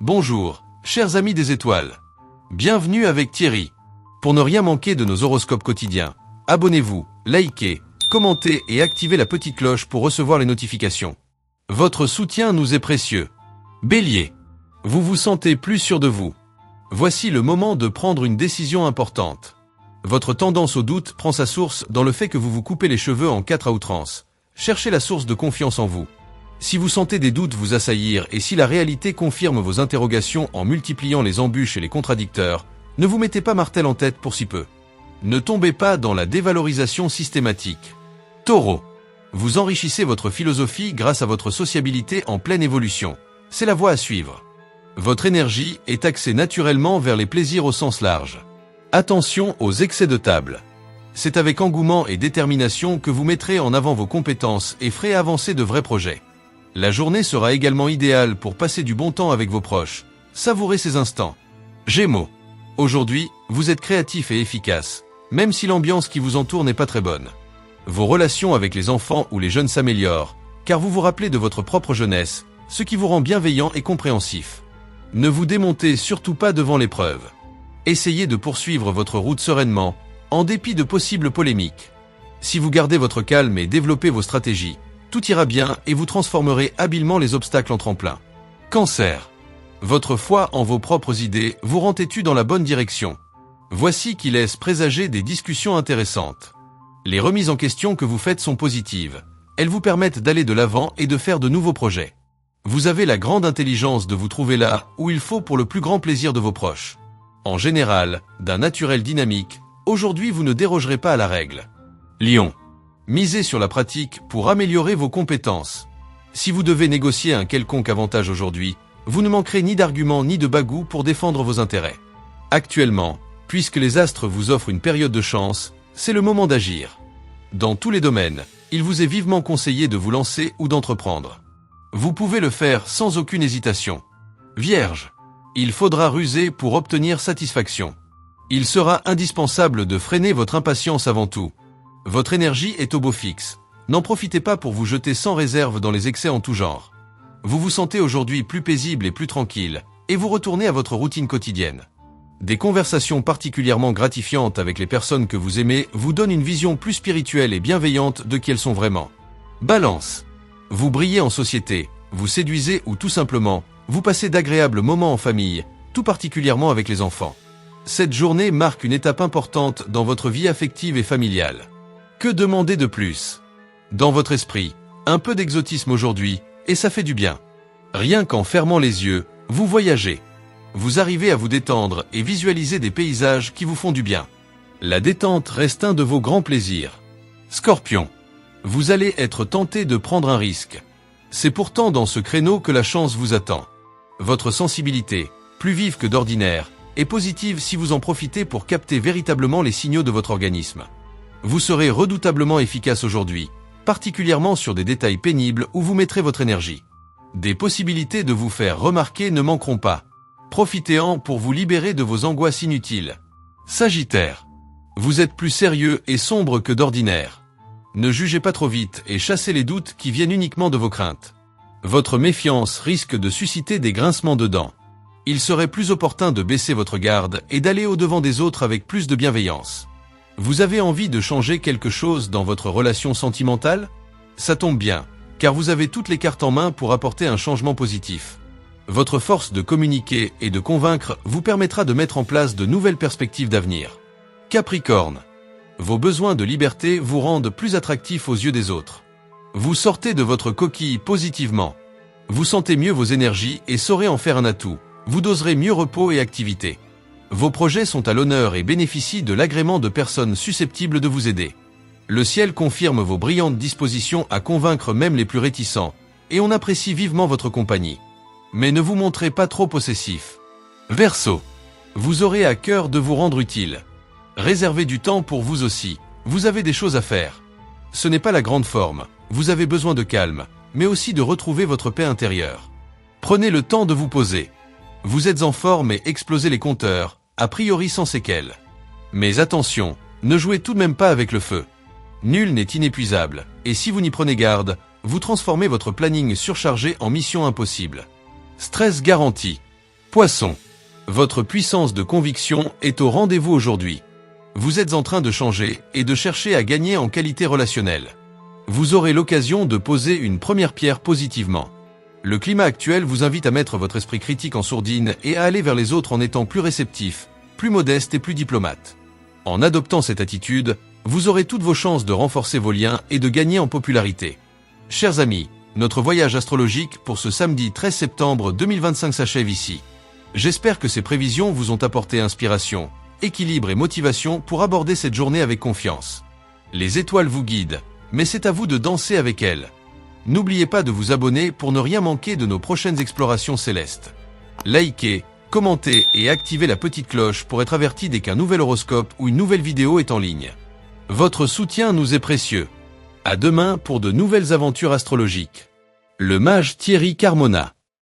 Bonjour, chers amis des étoiles. Bienvenue avec Thierry. Pour ne rien manquer de nos horoscopes quotidiens, abonnez-vous, likez, commentez et activez la petite cloche pour recevoir les notifications. Votre soutien nous est précieux. Bélier. Vous vous sentez plus sûr de vous. Voici le moment de prendre une décision importante. Votre tendance au doute prend sa source dans le fait que vous vous coupez les cheveux en 4 à outrance. Cherchez la source de confiance en vous. Si vous sentez des doutes vous assaillir et si la réalité confirme vos interrogations en multipliant les embûches et les contradicteurs, ne vous mettez pas martel en tête pour si peu. Ne tombez pas dans la dévalorisation systématique. Taureau. Vous enrichissez votre philosophie grâce à votre sociabilité en pleine évolution. C'est la voie à suivre. Votre énergie est axée naturellement vers les plaisirs au sens large. Attention aux excès de table. C'est avec engouement et détermination que vous mettrez en avant vos compétences et ferez avancer de vrais projets. La journée sera également idéale pour passer du bon temps avec vos proches. Savourez ces instants. Gémeaux. Aujourd'hui, vous êtes créatif et efficace, même si l'ambiance qui vous entoure n'est pas très bonne. Vos relations avec les enfants ou les jeunes s'améliorent, car vous vous rappelez de votre propre jeunesse, ce qui vous rend bienveillant et compréhensif. Ne vous démontez surtout pas devant l'épreuve. Essayez de poursuivre votre route sereinement, en dépit de possibles polémiques. Si vous gardez votre calme et développez vos stratégies, tout ira bien et vous transformerez habilement les obstacles en tremplin. Cancer. Votre foi en vos propres idées vous rend têtu dans la bonne direction. Voici qui laisse présager des discussions intéressantes. Les remises en question que vous faites sont positives. Elles vous permettent d'aller de l'avant et de faire de nouveaux projets. Vous avez la grande intelligence de vous trouver là où il faut pour le plus grand plaisir de vos proches. En général, d'un naturel dynamique, aujourd'hui vous ne dérogerez pas à la règle. Lion. Misez sur la pratique pour améliorer vos compétences. Si vous devez négocier un quelconque avantage aujourd'hui, vous ne manquerez ni d'arguments ni de bagous pour défendre vos intérêts. Actuellement, puisque les astres vous offrent une période de chance, c'est le moment d'agir. Dans tous les domaines, il vous est vivement conseillé de vous lancer ou d'entreprendre. Vous pouvez le faire sans aucune hésitation. Vierge. Il faudra ruser pour obtenir satisfaction. Il sera indispensable de freiner votre impatience avant tout. Votre énergie est au beau fixe. N'en profitez pas pour vous jeter sans réserve dans les excès en tout genre. Vous vous sentez aujourd'hui plus paisible et plus tranquille, et vous retournez à votre routine quotidienne. Des conversations particulièrement gratifiantes avec les personnes que vous aimez vous donnent une vision plus spirituelle et bienveillante de qui elles sont vraiment. Balance. Vous brillez en société, vous séduisez ou tout simplement, vous passez d'agréables moments en famille, tout particulièrement avec les enfants. Cette journée marque une étape importante dans votre vie affective et familiale. Que demander de plus? Dans votre esprit, un peu d'exotisme aujourd'hui, et ça fait du bien. Rien qu'en fermant les yeux, vous voyagez. Vous arrivez à vous détendre et visualiser des paysages qui vous font du bien. La détente reste un de vos grands plaisirs. Scorpion. Vous allez être tenté de prendre un risque. C'est pourtant dans ce créneau que la chance vous attend. Votre sensibilité, plus vive que d'ordinaire, est positive si vous en profitez pour capter véritablement les signaux de votre organisme. Vous serez redoutablement efficace aujourd'hui, particulièrement sur des détails pénibles où vous mettrez votre énergie. Des possibilités de vous faire remarquer ne manqueront pas. Profitez-en pour vous libérer de vos angoisses inutiles. Sagittaire. Vous êtes plus sérieux et sombre que d'ordinaire. Ne jugez pas trop vite et chassez les doutes qui viennent uniquement de vos craintes. Votre méfiance risque de susciter des grincements de dents. Il serait plus opportun de baisser votre garde et d'aller au-devant des autres avec plus de bienveillance. Vous avez envie de changer quelque chose dans votre relation sentimentale? Ça tombe bien, car vous avez toutes les cartes en main pour apporter un changement positif. Votre force de communiquer et de convaincre vous permettra de mettre en place de nouvelles perspectives d'avenir. Capricorne. Vos besoins de liberté vous rendent plus attractif aux yeux des autres. Vous sortez de votre coquille positivement. Vous sentez mieux vos énergies et saurez en faire un atout. Vous doserez mieux repos et activité. Vos projets sont à l'honneur et bénéficient de l'agrément de personnes susceptibles de vous aider. Le ciel confirme vos brillantes dispositions à convaincre même les plus réticents, et on apprécie vivement votre compagnie. Mais ne vous montrez pas trop possessif. Verseau. Vous aurez à cœur de vous rendre utile. Réservez du temps pour vous aussi, vous avez des choses à faire. Ce n'est pas la grande forme, vous avez besoin de calme, mais aussi de retrouver votre paix intérieure. Prenez le temps de vous poser. Vous êtes en forme et explosez les compteurs, a priori sans séquelles. Mais attention, ne jouez tout de même pas avec le feu. Nul n'est inépuisable, et si vous n'y prenez garde, vous transformez votre planning surchargé en mission impossible. Stress garanti. Poisson. Votre puissance de conviction est au rendez-vous aujourd'hui. Vous êtes en train de changer et de chercher à gagner en qualité relationnelle. Vous aurez l'occasion de poser une première pierre positivement. Le climat actuel vous invite à mettre votre esprit critique en sourdine et à aller vers les autres en étant plus réceptif, plus modeste et plus diplomate. En adoptant cette attitude, vous aurez toutes vos chances de renforcer vos liens et de gagner en popularité. Chers amis, notre voyage astrologique pour ce samedi 13 septembre 2025 s'achève ici. J'espère que ces prévisions vous ont apporté inspiration, équilibre et motivation pour aborder cette journée avec confiance. Les étoiles vous guident, mais c'est à vous de danser avec elles. N'oubliez pas de vous abonner pour ne rien manquer de nos prochaines explorations célestes. Likez, commentez et activez la petite cloche pour être averti dès qu'un nouvel horoscope ou une nouvelle vidéo est en ligne. Votre soutien nous est précieux. À demain pour de nouvelles aventures astrologiques. Le mage Thierry Carmona.